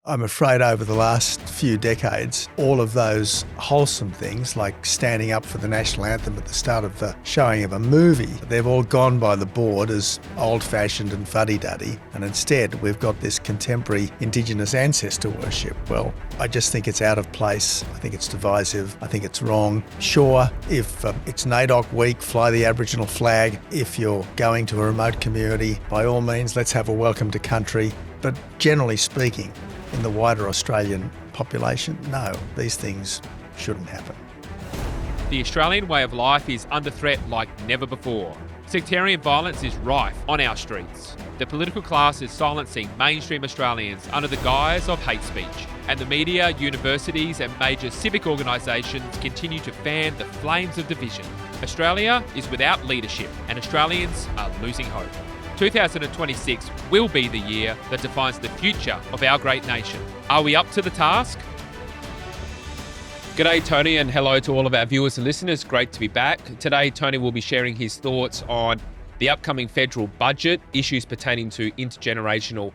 I'm afraid over the last few decades, all of those wholesome things like standing up for the national anthem at the start of the showing of a movie, they've all gone by the board as old-fashioned and fuddy-duddy. And instead, we've got this contemporary Indigenous ancestor worship. Well, I just think it's out of place. I think it's divisive. I think it's wrong. Sure, if it's NAIDOC week, fly the Aboriginal flag. If you're going to a remote community, by all means, let's have a welcome to country. But generally speaking, in the wider Australian population, no, these things shouldn't happen. The Australian way of life is under threat like never before. Sectarian violence is rife on our streets. The political class is silencing mainstream Australians under the guise of hate speech. And the media, universities and major civic organisations continue to fan the flames of division. Australia is without leadership and Australians are losing hope. 2026 will be the year that defines the future of our great nation. Are we up to the task? G'day, Tony, and hello to all of our viewers and listeners. Great to be back. Today, Tony will be sharing his thoughts on the upcoming federal budget, issues pertaining to intergenerational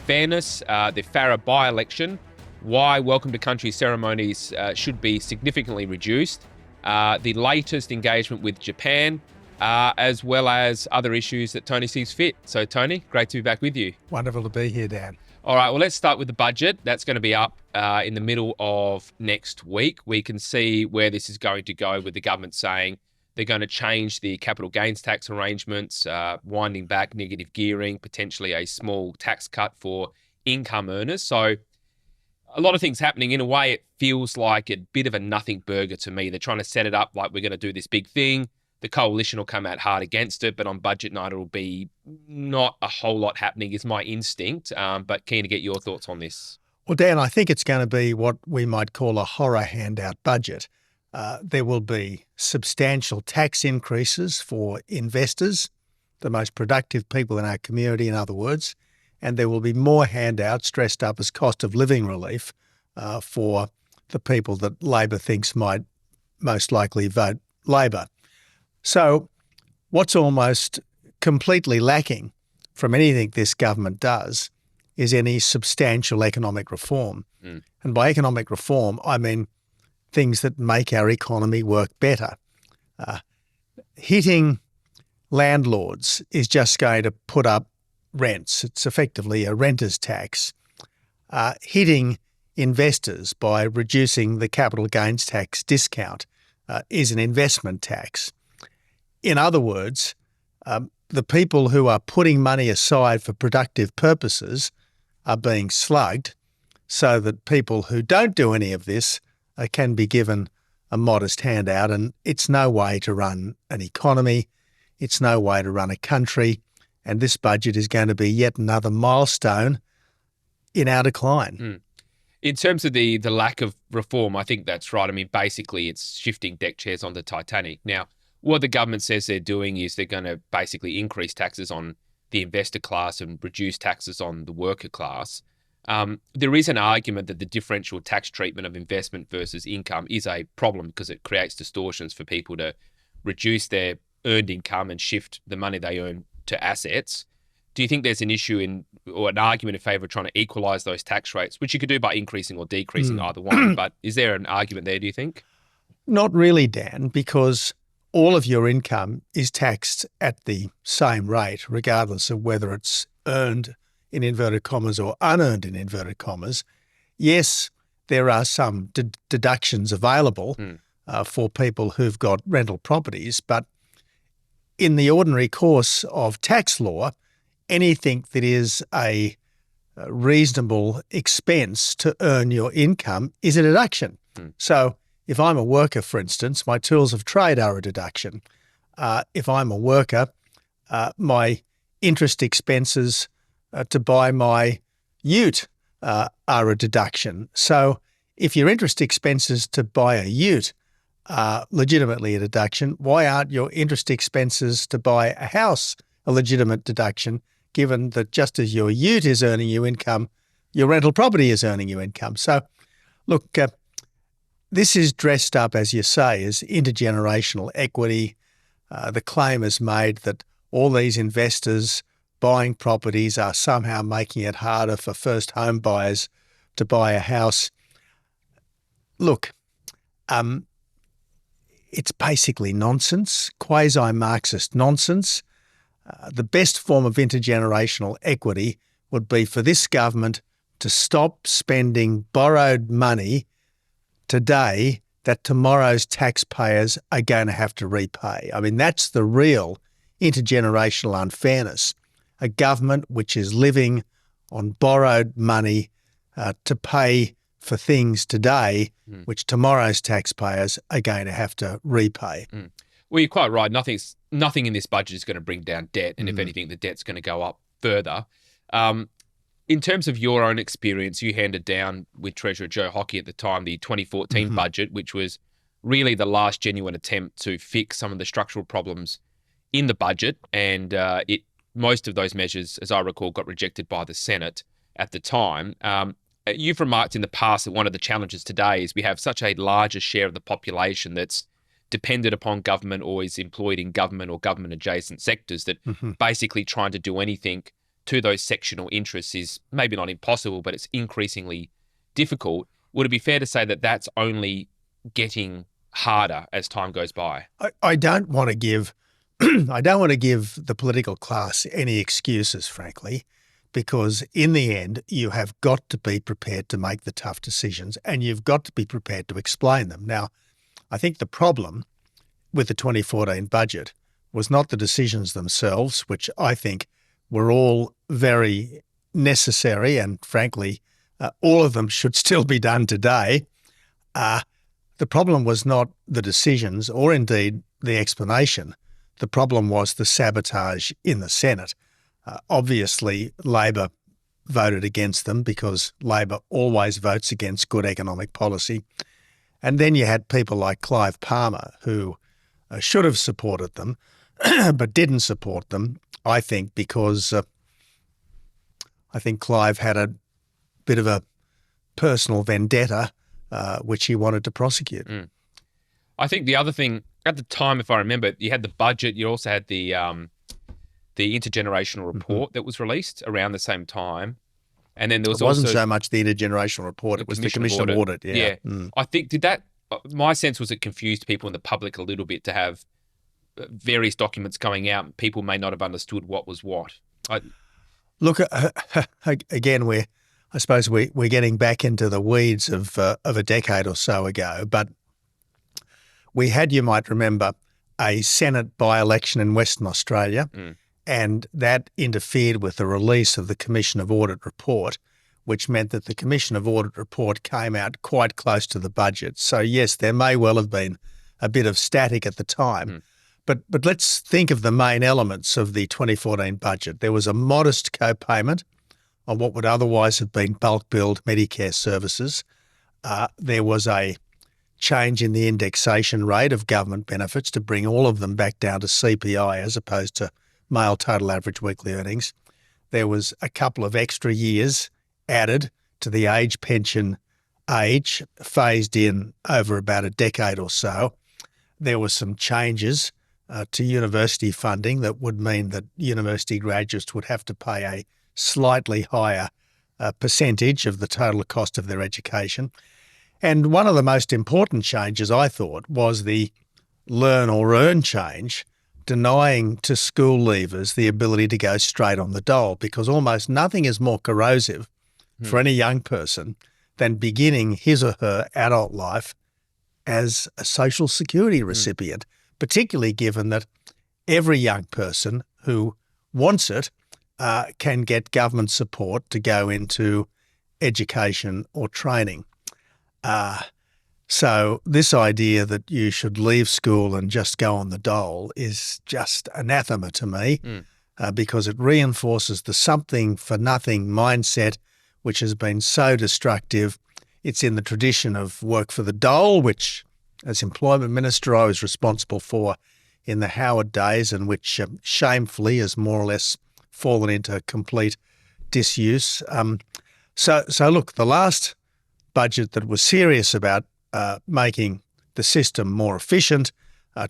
fairness, the Farah by-election, why Welcome to Country ceremonies should be significantly reduced, the latest engagement with Japan, as well as other issues that Tony sees fit. So, Tony, great to be back with you. Wonderful to be here, Dan. All right, well, let's start with the budget. That's going to be up in the middle of next week. We can see where this is going to go with the government saying they're going to change the capital gains tax arrangements, winding back negative gearing, potentially a small tax cut for income earners. So a lot of things happening. In a way, it feels like a bit of a nothing burger to me. They're trying to set it up like we're going to do this big thing. The coalition will come out hard against it, but on budget night, it'll be not a whole lot happening is my instinct, but keen to get your thoughts on this. Well, Dan, I think it's going to be what we might call a horror handout budget. There will be substantial tax increases for investors, the most productive people in our community, in other words, and there will be more handouts dressed up as cost of living relief for the people that Labor thinks might most likely vote Labor. So what's almost completely lacking from anything this government does is any substantial economic reform. And by economic reform, I mean things that make our economy work better. Hitting landlords is just going to put up rents. It's effectively a renter's tax. Hitting investors by reducing the capital gains tax discount is an investment tax. In other words, the people who are putting money aside for productive purposes are being slugged so that people who don't do any of this can be given a modest handout. And it's no way to run an economy. It's no way to run a country. And this budget is going to be yet another milestone in our decline. In terms of the lack of reform, I think that's right. I mean, basically, it's shifting deck chairs on the Titanic. Now, what the government says they're doing is they're going to basically increase taxes on the investor class and reduce taxes on the worker class. There is an argument that the differential tax treatment of investment versus income is a problem because it creates distortions for people to reduce their earned income and shift the money they earn to assets. Do you think there's an issue or an argument in favour of trying to equalise those tax rates, which you could do by increasing or decreasing either one? But is there an argument there, do you think? Not really, Dan, because all of your income is taxed at the same rate, regardless of whether it's earned in inverted commas or unearned in inverted commas. Yes, there are some deductions available for people who've got rental properties, but in the ordinary course of tax law, anything that is a reasonable expense to earn your income is a deduction. So if I'm a worker, for instance, my tools of trade are a deduction. If I'm a worker, my interest expenses to buy my ute are a deduction. So if your interest expenses to buy a ute are legitimately a deduction, why aren't your interest expenses to buy a house a legitimate deduction, given that just as your ute is earning you income, your rental property is earning you income? So look, this is dressed up, as you say, as intergenerational equity. The claim is made that all these investors buying properties are somehow making it harder for first home buyers to buy a house. Look, it's basically nonsense, quasi-Marxist nonsense. The best form of intergenerational equity would be for this government to stop spending borrowed money today that tomorrow's taxpayers are going to have to repay. I mean, that's the real intergenerational unfairness. A government which is living on borrowed money to pay for things today, which tomorrow's taxpayers are going to have to repay. Well, you're quite right. Nothing in this budget is going to bring down debt, and if anything, the debt's going to go up further. In terms of your own experience, you handed down with Treasurer Joe Hockey at the time the 2014 budget, which was really the last genuine attempt to fix some of the structural problems in the budget, and most of those measures, as I recall, got rejected by the Senate at the time. You've remarked in the past that one of the challenges today is we have such a larger share of the population that's dependent upon government or is employed in government or government-adjacent sectors that basically trying to do anything to those sectional interests is maybe not impossible, but it's increasingly difficult. Would it be fair to say that that's only getting harder as time goes by? I don't want to give the political class any excuses, frankly, because in the end, you have got to be prepared to make the tough decisions and you've got to be prepared to explain them. Now, I think the problem with the 2014 budget was not the decisions themselves, which I think were all very necessary and, frankly, all of them should still be done today. The problem was not the decisions or indeed the explanation. The problem was the sabotage in the Senate. Obviously, Labor voted against them because Labor always votes against good economic policy. And then you had people like Clive Palmer who should have supported them but didn't support them, I think, because I think Clive had a bit of a personal vendetta which he wanted to prosecute. I think the other thing, at the time, if I remember, you had the budget, you also had the intergenerational report that was released around the same time. And then there was wasn't so much the intergenerational report, it was the Commission of Audit. Yeah. I think my sense was it confused people in the public a little bit to have various documents coming out. People may not have understood what was what. Look, again, I suppose we're getting back into the weeds of a decade or so ago, but we had, you might remember, a Senate by-election in Western Australia, and that interfered with the release of the Commission of Audit report, which meant that the Commission of Audit report came out quite close to the budget. So yes, there may well have been a bit of static at the time, but let's think of the main elements of the 2014 budget. There was a modest co-payment on what would otherwise have been bulk billed Medicare services. There was a change in the indexation rate of government benefits to bring all of them back down to CPI as opposed to male total average weekly earnings. There was a couple of extra years added to the age pension age, phased in over about a decade or so. There were some changes to university funding that would mean that university graduates would have to pay a slightly higher percentage of the total cost of their education. And one of the most important changes, I thought, was the learn or earn change, denying to school leavers the ability to go straight on the dole, because almost nothing is more corrosive for any young person than beginning his or her adult life as a social security recipient, particularly given that every young person who wants it can get government support to go into education or training. So this idea that you should leave school and just go on the dole is just anathema to me because it reinforces the something for nothing mindset, which has been so destructive. It's in the tradition of work for the dole, which as employment minister I was responsible for in the Howard days, and which shamefully has more or less fallen into complete disuse. So look, the last budget that was serious about making the system more efficient,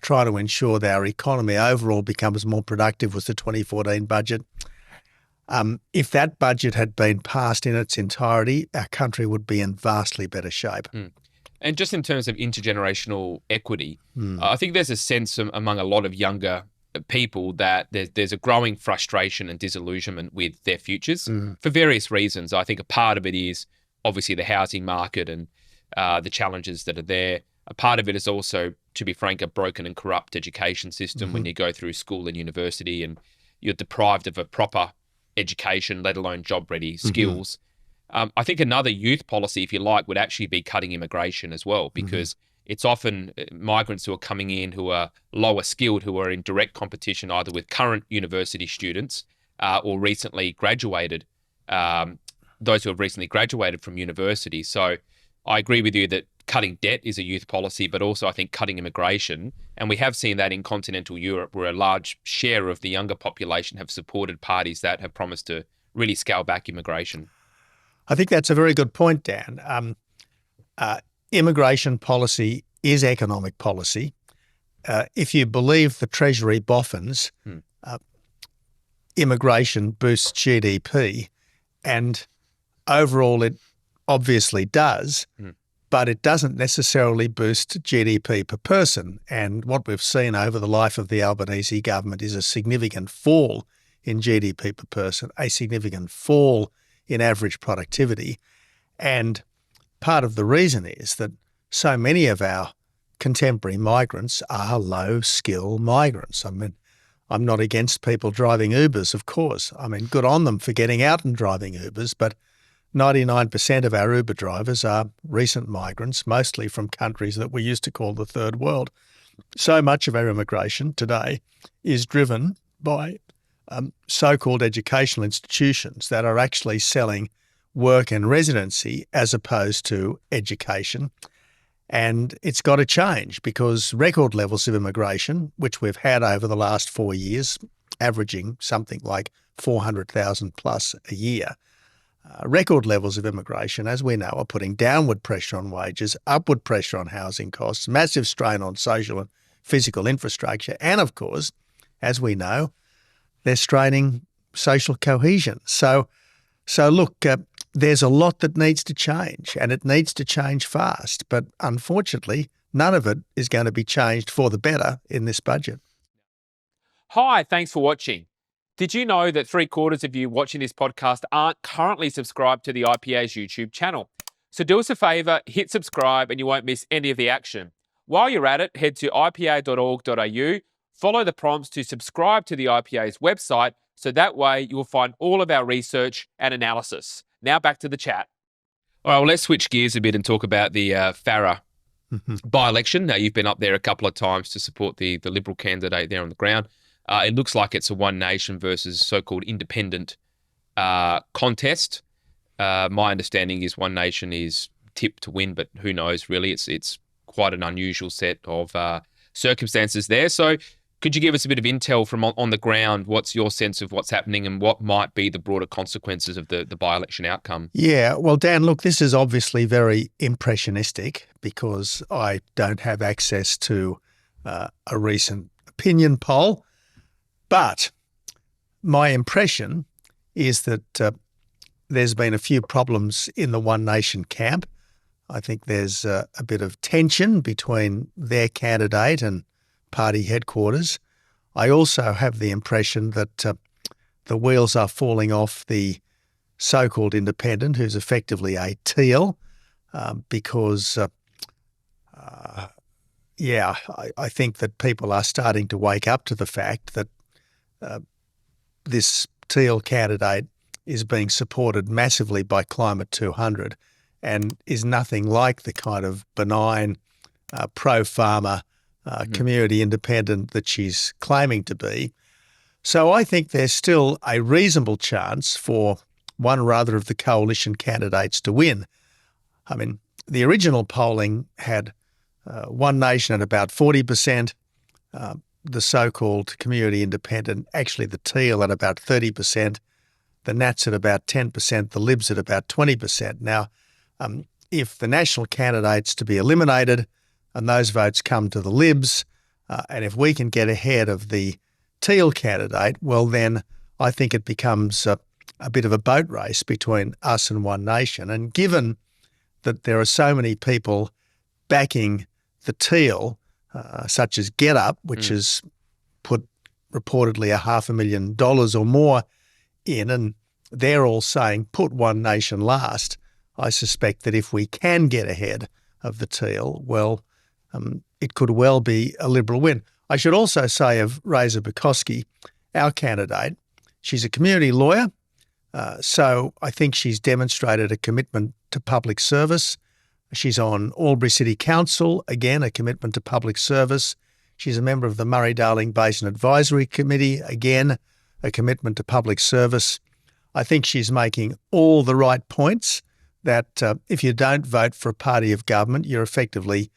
try to ensure that our economy overall becomes more productive was the 2014 budget. If that budget had been passed in its entirety, our country would be in vastly better shape. And just in terms of intergenerational equity, I think there's a sense among a lot of younger people that there's a growing frustration and disillusionment with their futures for various reasons. I think a part of it is obviously the housing market and the challenges that are there. A part of it is also, to be frank, a broken and corrupt education system when you go through school and university and you're deprived of a proper education, let alone job-ready skills. I think another youth policy, if you like, would actually be cutting immigration as well, because it's often migrants who are coming in who are lower skilled, who are in direct competition either with current university students or recently graduated, those who have recently graduated from university. So I agree with you that cutting debt is a youth policy, but also I think cutting immigration. And we have seen that in continental Europe, where a large share of the younger population have supported parties that have promised to really scale back immigration. I think that's a very good point, Dan. Immigration policy is economic policy. If you believe the Treasury boffins, immigration boosts GDP, and overall it obviously does, but it doesn't necessarily boost GDP per person. And what we've seen over the life of the Albanese government is a significant fall in GDP per person, a significant fall in average productivity. And part of the reason is that so many of our contemporary migrants are low-skill migrants. I mean, I'm not against people driving Ubers, of course. I mean, good on them for getting out and driving Ubers, but 99% of our Uber drivers are recent migrants, mostly from countries that we used to call the third world. So much of our immigration today is driven by so-called educational institutions that are actually selling work and residency as opposed to education. And it's got to change, because record levels of immigration, which we've had over the last 4 years, averaging something like 400,000 plus a year, record levels of immigration, as we know, are putting downward pressure on wages, upward pressure on housing costs, massive strain on social and physical infrastructure, and of course, as we know, they're straining social cohesion. So look, there's a lot that needs to change, and it needs to change fast. But unfortunately, none of it is going to be changed for the better in this budget. Hi, thanks for watching. Did you know that 3/4 of you watching this podcast aren't currently subscribed to the IPA's YouTube channel? So do us a favour, hit subscribe and you won't miss any of the action. While you're at it, head to ipa.org.au, follow the prompts to subscribe to the IPA's website, so that way you will find all of our research and analysis. Now back to the chat. All right, well, let's switch gears a bit and talk about the Farah by-election. Now, you've been up there a couple of times to support the Liberal candidate there on the ground. It looks like it's a one nation versus so-called independent contest. My understanding is one nation is tipped to win, but who knows, really. It's quite an unusual set of circumstances there. So could you give us a bit of intel from on the ground? What's your sense of what's happening and what might be the broader consequences of the by-election outcome? Yeah, well, Dan, look, this is obviously very impressionistic, because I don't have access to a recent opinion poll. But my impression is that there's been a few problems in the One Nation camp. I think there's a bit of tension between their candidate and party headquarters. I also have the impression that the wheels are falling off the so-called independent, who's effectively a teal, because I think that people are starting to wake up to the fact that this teal candidate is being supported massively by Climate 200 and is nothing like the kind of benign pro-farmer community independent that she's claiming to be. So I think there's still a reasonable chance for one or other of the coalition candidates to win. I mean, the original polling had One Nation at about 40%, the so-called community independent, actually the Teal, at about 30%, the Nats at about 10%, the Libs at about 20%. Now, if the national candidate's to be eliminated and those votes come to the Libs, and if we can get ahead of the Teal candidate, well then I think it becomes a bit of a boat race between us and One Nation. And given that there are so many people backing the Teal, such as GetUp, which has put reportedly $500,000 or more in, and they're all saying put One Nation last, I suspect that if we can get ahead of the Teal, well, it could well be a Liberal win. I should also say of Reza Bukoski, our candidate, she's a community lawyer, so I think she's demonstrated a commitment to public service. She's on Albury City Council, again, a commitment to public service. She's a member of the Murray-Darling Basin Advisory Committee, again, a commitment to public service. I think she's making all the right points that if you don't vote for a party of government, you're effectively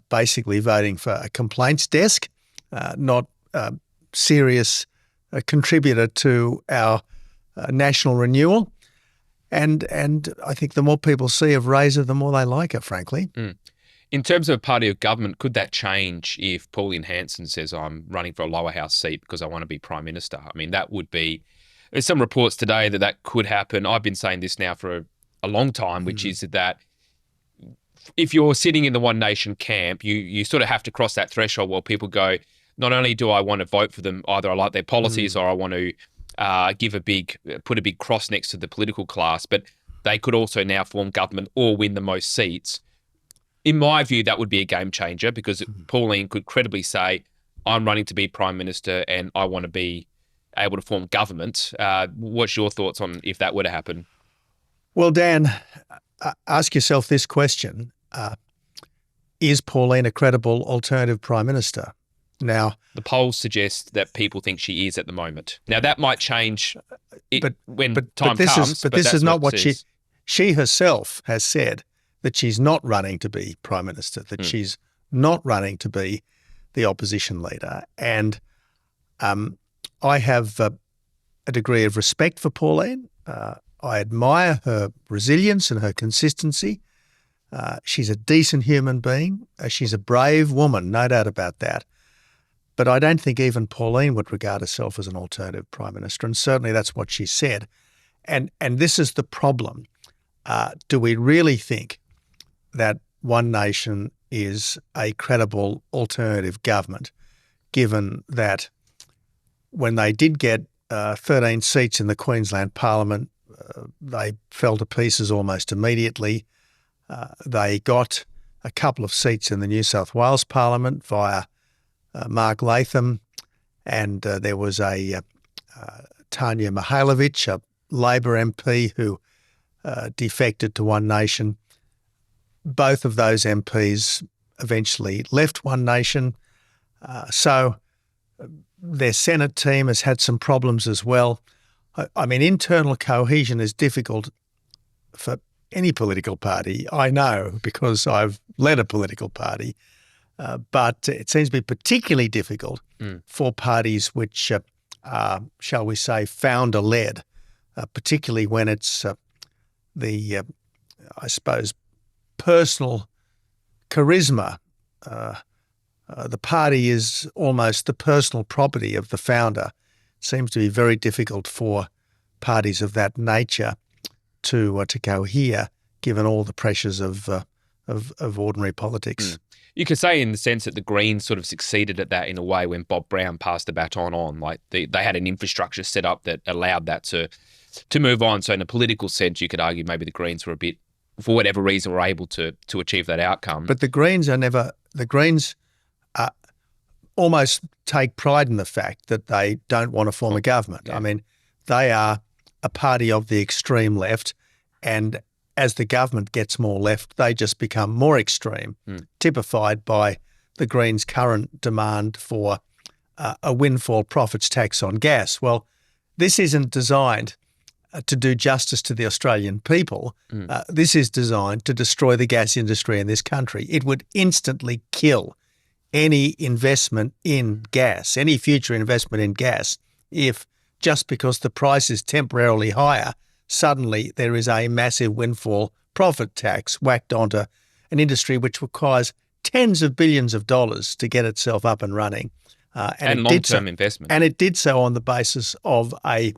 basically voting for a complaints desk, not a serious contributor to our national renewal. And I think the more people see of Reza, the more they like her, frankly. In terms of a party of government, could that change if Pauline Hanson says, I'm running for a lower house seat because I want to be Prime Minister? I mean, that would be... There's some reports today that could happen. I've been saying this now for a long time, which is that if you're sitting in the One Nation camp, you sort of have to cross that threshold where people go, not only do I want to vote for them, either I like their policies or I want to put a big cross next to the political class, but they could also now form government or win the most seats. In my view, that would be a game changer because Pauline could credibly say, I'm running to be Prime Minister and I want to be able to form government. What's your thoughts on if that were to happen? Well, Dan, ask yourself this question. Is Pauline a credible alternative Prime Minister? Now, the polls suggest that people think she is at the moment. Now, that might change when time comes. But this is not what she herself has said, that she's not running to be Prime Minister, that she's not running to be the opposition leader. And I have a degree of respect for Pauline. I admire her resilience and her consistency. She's a decent human being. She's a brave woman, no doubt about that. But I don't think even Pauline would regard herself as an alternative Prime Minister, and certainly that's what she said. And this is the problem. Do we really think that One Nation is a credible alternative government, given that when they did get 13 seats in the Queensland Parliament, they fell to pieces almost immediately. They got a couple of seats in the New South Wales Parliament via Mark Latham, and there was a Tanya Mihailovic, a Labor MP who defected to One Nation. Both of those MPs eventually left One Nation. So their Senate team has had some problems as well. I mean, internal cohesion is difficult for any political party. I know because I've led a political party. But it seems to be particularly difficult for parties which are, shall we say, founder-led, particularly when it's I suppose, personal charisma. The party is almost the personal property of the founder. It seems to be very difficult for parties of that nature to cohere, given all the pressures of ordinary politics. You could say in the sense that the Greens sort of succeeded at that in a way when Bob Brown passed the baton on. Like they had an infrastructure set up that allowed that to move on. So in a political sense, you could argue maybe the Greens were a bit, for whatever reason, were able to achieve that outcome. But the Greens almost take pride in the fact that they don't want to form a government. Yeah. I mean, they are a party of the extreme left, and as the government gets more left, they just become more extreme, typified by the Greens' current demand for a windfall profits tax on gas. Well, this isn't designed to do justice to the Australian people. This is designed to destroy the gas industry in this country. It would instantly kill any investment in gas, any future investment in gas, if just because the price is temporarily higher, suddenly there is a massive windfall profit tax whacked onto an industry which requires tens of billions of dollars to get itself up and running. And long-term investment. And it did so on the basis of a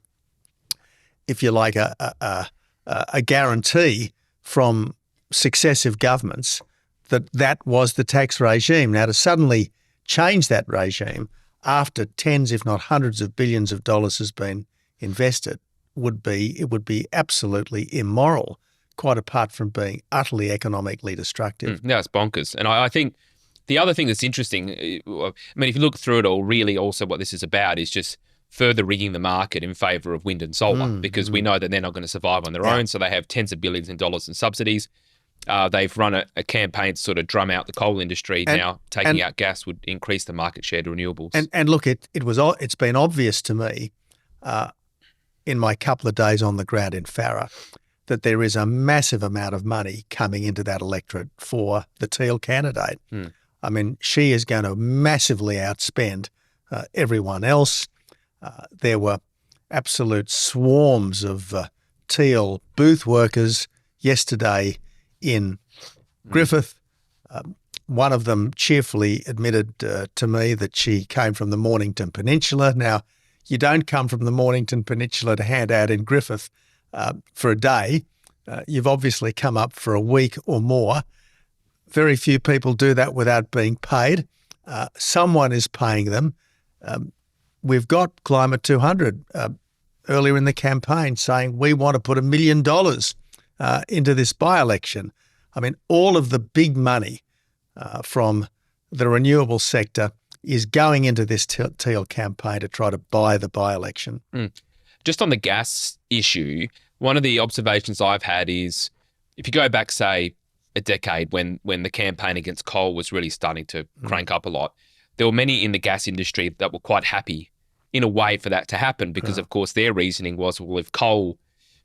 if you like, a guarantee from successive governments that that was the tax regime. Now, to suddenly change that regime after tens, if not hundreds of billions of dollars has been invested would be absolutely immoral, quite apart from being utterly economically destructive. No, it's bonkers. And I think the other thing that's interesting, I mean, if you look through it all, really also what this is about is just further rigging the market in favour of wind and solar, because we know that they're not going to survive on their own. So they have tens of billions in dollars in subsidies. They've run a campaign to sort of drum out the coal industry. Now taking out gas would increase the market share to renewables. And look, it's been obvious to me in my couple of days on the ground in Farah that there is a massive amount of money coming into that electorate for the Teal candidate. I mean, she is going to massively outspend everyone else. There were absolute swarms of Teal booth workers yesterday in Griffith. One of them cheerfully admitted to me that she came from the Mornington Peninsula. Now, you don't come from the Mornington Peninsula to hand out in Griffith for a day. You've obviously come up for a week or more. Very few people do that without being paid. Someone is paying them. We've got Climate 200 earlier in the campaign saying we want to put $1 million into this by-election. I mean, all of the big money from the renewable sector is going into this Teal campaign to try to buy the by-election. Just on the gas issue, one of the observations I've had is if you go back, say, a decade when the campaign against coal was really starting to crank up a lot, there were many in the gas industry that were quite happy in a way for that to happen because, of course, their reasoning was, well, if coal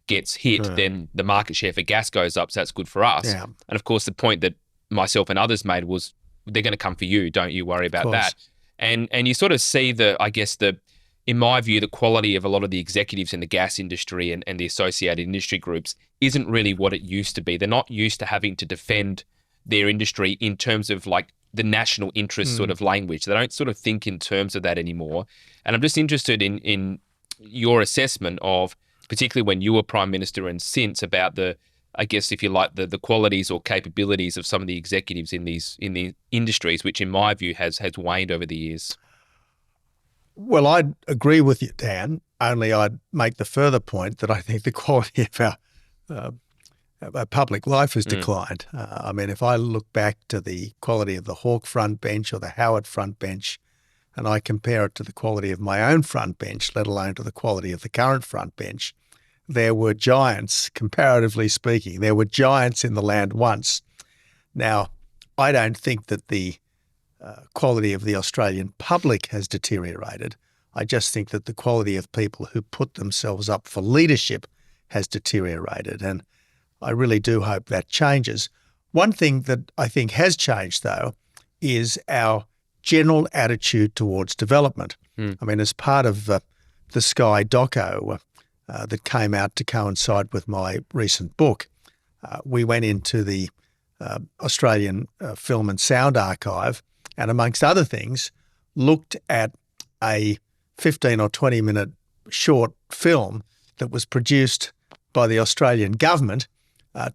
gets hit, then the market share for gas goes up, so that's good for us. Yeah. And, of course, the point that myself and others made was they're going to come for you, don't you worry about that. And you sort of see in my view, the quality of a lot of the executives in the gas industry and the associated industry groups isn't really what it used to be. They're not used to having to defend their industry in terms of like the national interest sort of language. They don't sort of think in terms of that anymore. And I'm just interested in your assessment of, particularly when you were Prime Minister and since, about the, I guess, if you like, the qualities or capabilities of some of the executives in the industries, which in my view has waned over the years. Well, I'd agree with you, Dan, only I'd make the further point that I think the quality of our public life has declined. I mean, if I look back to the quality of the Hawke front bench or the Howard front bench, and I compare it to the quality of my own front bench, let alone to the quality of the current front bench, there were giants, comparatively speaking. There were giants in the land once. Now, I don't think that the quality of the Australian public has deteriorated. I just think that the quality of people who put themselves up for leadership has deteriorated, and I really do hope that changes. One thing that I think has changed, though, is our general attitude towards development. I mean, as part of the Sky doco that came out to coincide with my recent book, we went into the Australian Film and Sound Archive and, amongst other things, looked at a 15 or 20-minute short film that was produced by the Australian government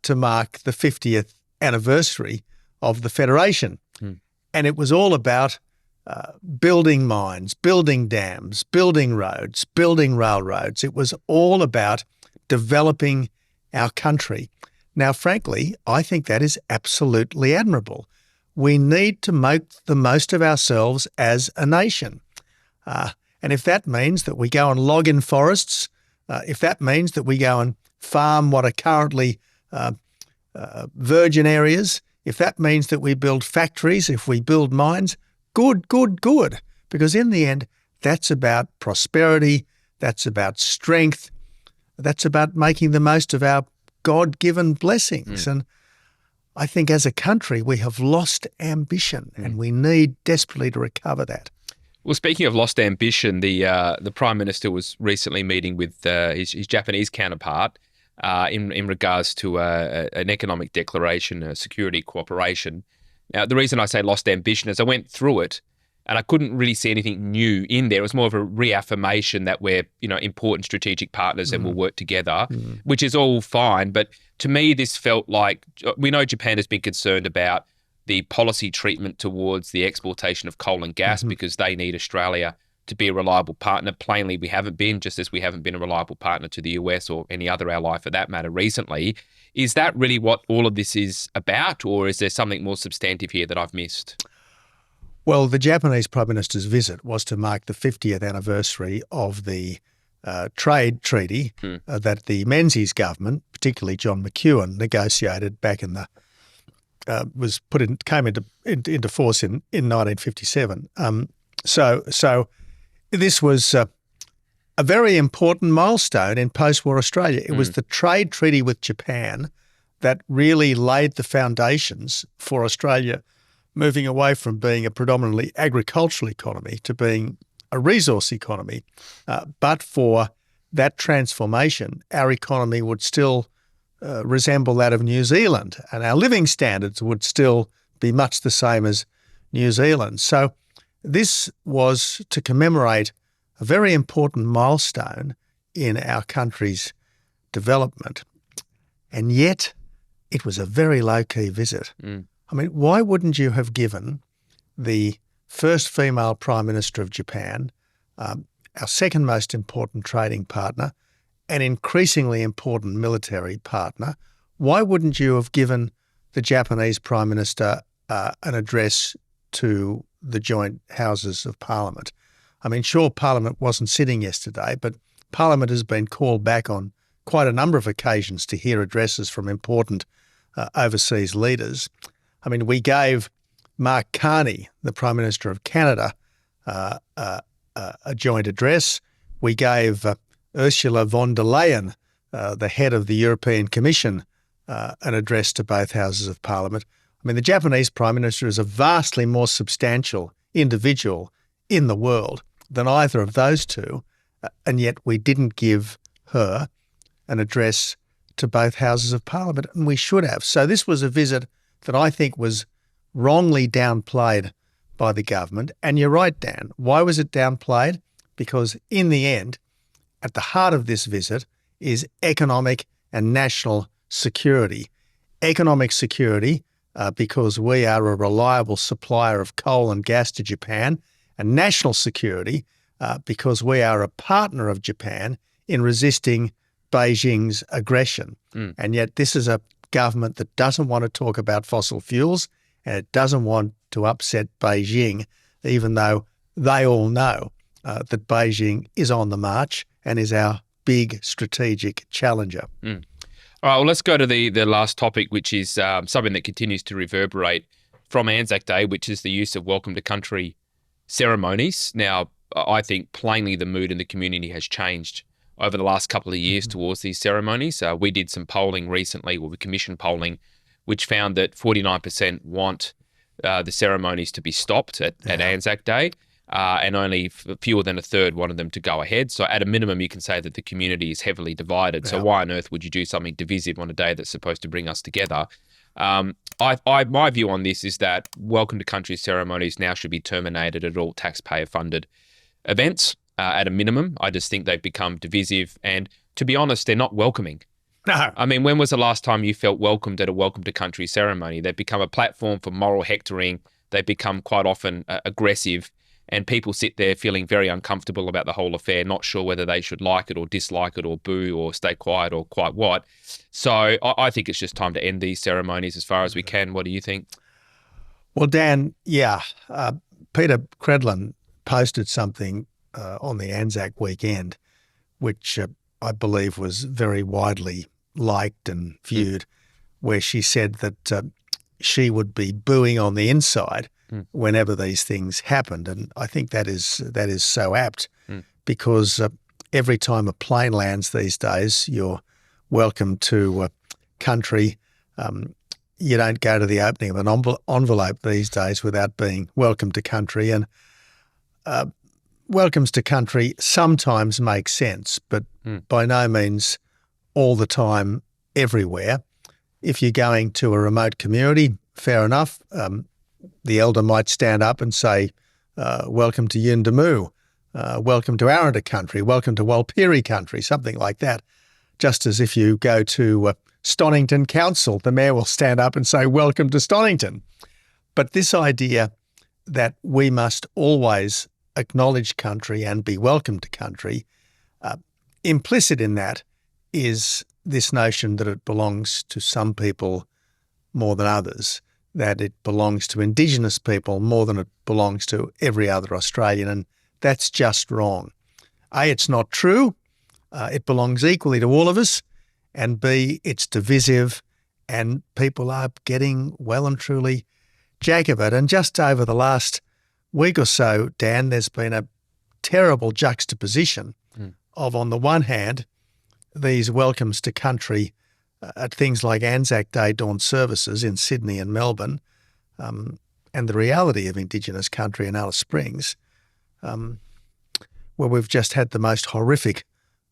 to mark the 50th anniversary of the Federation. And it was all about building mines, building dams, building roads, building railroads. It was all about developing our country. Now, frankly, I think that is absolutely admirable. We need to make the most of ourselves as a nation. And if that means that we go and log in forests, if that means that we go and farm what are currently virgin areas, if that means that we build factories, if we build mines, good. Because in the end, that's about prosperity, that's about strength, that's about making the most of our God-given blessings. And I think as a country, we have lost ambition and we need desperately to recover that. Well, speaking of lost ambition, the Prime Minister was recently meeting with his Japanese counterpart in regards to an economic declaration, a security cooperation. Now, the reason I say lost ambition is I went through it And I couldn't really see anything new in there. It was more of a reaffirmation that we're, important strategic partners and we'll work together, which is all fine. But to me, this felt like, we know Japan has been concerned about the policy treatment towards the exportation of coal and gas because they need Australia to be a reliable partner. Plainly, we haven't been, just as we haven't been a reliable partner to the US or any other ally for that matter recently. Is that really what all of this is about, or is there something more substantive here that I've missed? Well, the Japanese Prime Minister's visit was to mark the 50th anniversary of the trade treaty that the Menzies government, particularly John McEwen, negotiated back in the came into force in 1957. So this was a very important milestone in post-war Australia. It was the trade treaty with Japan that really laid the foundations for Australia moving away from being a predominantly agricultural economy to being a resource economy. But for that transformation, our economy would still resemble that of New Zealand, and our living standards would still be much the same as New Zealand. So this was to commemorate a very important milestone in our country's development. And yet it was a very low-key visit. I mean, why wouldn't you have given the first female Prime Minister of Japan, our second most important trading partner, an increasingly important military partner, why wouldn't you have given the Japanese Prime Minister an address to the joint Houses of Parliament? I mean, sure, Parliament wasn't sitting yesterday, but Parliament has been called back on quite a number of occasions to hear addresses from important overseas leaders. I mean, we gave Mark Carney, the Prime Minister of Canada, a joint address. We gave Ursula von der Leyen, the head of the European Commission, an address to both Houses of Parliament. I mean, the Japanese Prime Minister is a vastly more substantial individual in the world than either of those two, and yet we didn't give her an address to both Houses of Parliament, and we should have. So this was a visit that I think was wrongly downplayed by the government. And you're right, Dan. Why was it downplayed? Because in the end, at the heart of this visit is economic and national security. Economic security because we are a reliable supplier of coal and gas to Japan, and national security because we are a partner of Japan in resisting Beijing's aggression. And yet this is a government that doesn't want to talk about fossil fuels, and it doesn't want to upset Beijing, even though they all know that Beijing is on the march and is our big strategic challenger. All right, well, let's go to the last topic, which is something that continues to reverberate from Anzac Day, which is the use of welcome to country ceremonies. Now, I think plainly the mood in the community has changed over the last couple of years towards these ceremonies. We did some polling recently, we commissioned polling, which found that 49% want the ceremonies to be stopped at Anzac Day, and only fewer than a third wanted them to go ahead. So at a minimum, you can say that the community is heavily divided. So why on earth would you do something divisive on a day that's supposed to bring us together? My view on this is that welcome to country ceremonies now should be terminated at all taxpayer-funded events. At a minimum, I just think they've become divisive, and to be honest, they're not welcoming. No. I mean, when was the last time you felt welcomed at a welcome to country ceremony? They've become a platform for moral hectoring. They've become quite often aggressive, and people sit there feeling very uncomfortable about the whole affair, not sure whether they should like it or dislike it or boo or stay quiet or quite what. So I think it's just time to end these ceremonies as far as we can. What do you think? Well, Dan, Peter Credlin posted something on the Anzac weekend, which I believe was very widely liked and viewed, where she said that she would be booing on the inside whenever these things happened. And I think that is so apt because every time a plane lands these days, you're welcome to country. You don't go to the opening of an envelope these days without being welcome to country. And welcomes to country sometimes make sense, but by no means all the time, everywhere. If you're going to a remote community, fair enough. The elder might stand up and say, welcome to Yuendamu, welcome to Arrernte country, welcome to Walpiri country, something like that. Just as if you go to Stonington Council, the mayor will stand up and say, welcome to Stonington. But this idea that we must always acknowledge country and be welcome to country, implicit in that is this notion that it belongs to some people more than others, that it belongs to Indigenous people more than it belongs to every other Australian, and that's just wrong. A, it's not true. It belongs equally to all of us, and B, it's divisive, and people are getting well and truly jack of it. And just over the last week or so, Dan, there's been a terrible juxtaposition of, on the one hand, these welcomes to country at things like Anzac Day dawn services in Sydney and Melbourne, and the reality of Indigenous country in Alice Springs, where we've just had the most horrific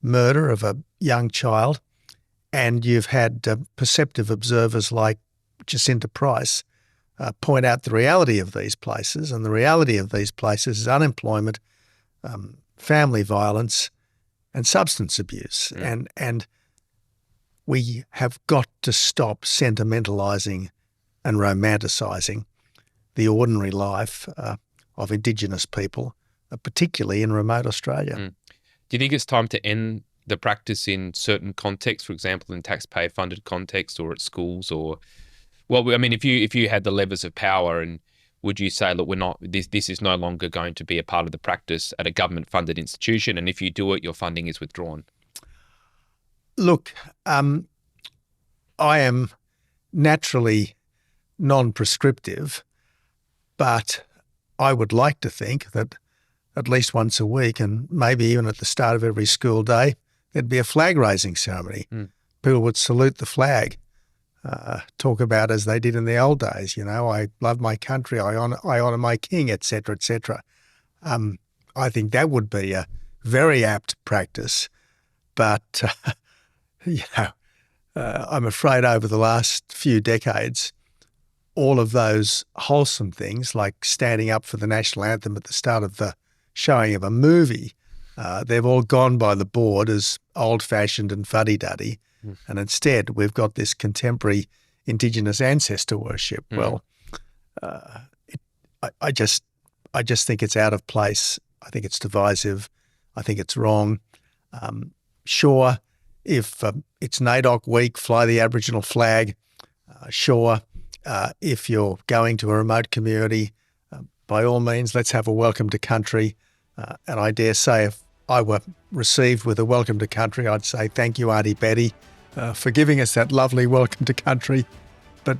murder of a young child, and you've had perceptive observers like Jacinta Price point out the reality of these places, and the reality of these places is unemployment, family violence, and substance abuse. And we have got to stop sentimentalising and romanticising the ordinary life of Indigenous people, particularly in remote Australia. Do you think it's time to end the practice in certain contexts, for example, in taxpayer-funded context or at schools? Or, well, I mean, if you had the levers of power, and would you say, look, we're not, this is no longer going to be a part of the practice at a government-funded institution, and if you do it, your funding is withdrawn? Look, I am naturally non-prescriptive, but I would like to think that at least once a week, and maybe even at the start of every school day, there'd be a flag-raising ceremony. People would salute the flag, talk about as they did in the old days, I love my country, I honour my king, etc., etc. I think that would be a very apt practice, but I'm afraid over the last few decades, all of those wholesome things like standing up for the national anthem at the start of the showing of a movie, they've all gone by the board as old-fashioned and fuddy-duddy, and instead we've got this contemporary Indigenous ancestor worship. Well, I just think it's out of place. I think it's divisive. I think it's wrong. Sure, if it's NAIDOC week, fly the Aboriginal flag. Sure, if you're going to a remote community, by all means, let's have a welcome to country. And I dare say if I were received with a welcome to country, I'd say, thank you, Auntie Betty, for giving us that lovely welcome to country. But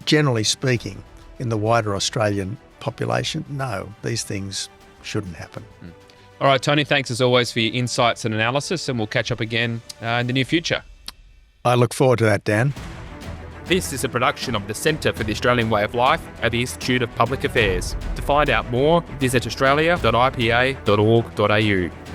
generally speaking, in the wider Australian population, no, these things shouldn't happen. All right, Tony, thanks as always for your insights and analysis, and we'll catch up again in the near future. I look forward to that, Dan. This is a production of the Centre for the Australian Way of Life at the Institute of Public Affairs. To find out more, visit australia.ipa.org.au.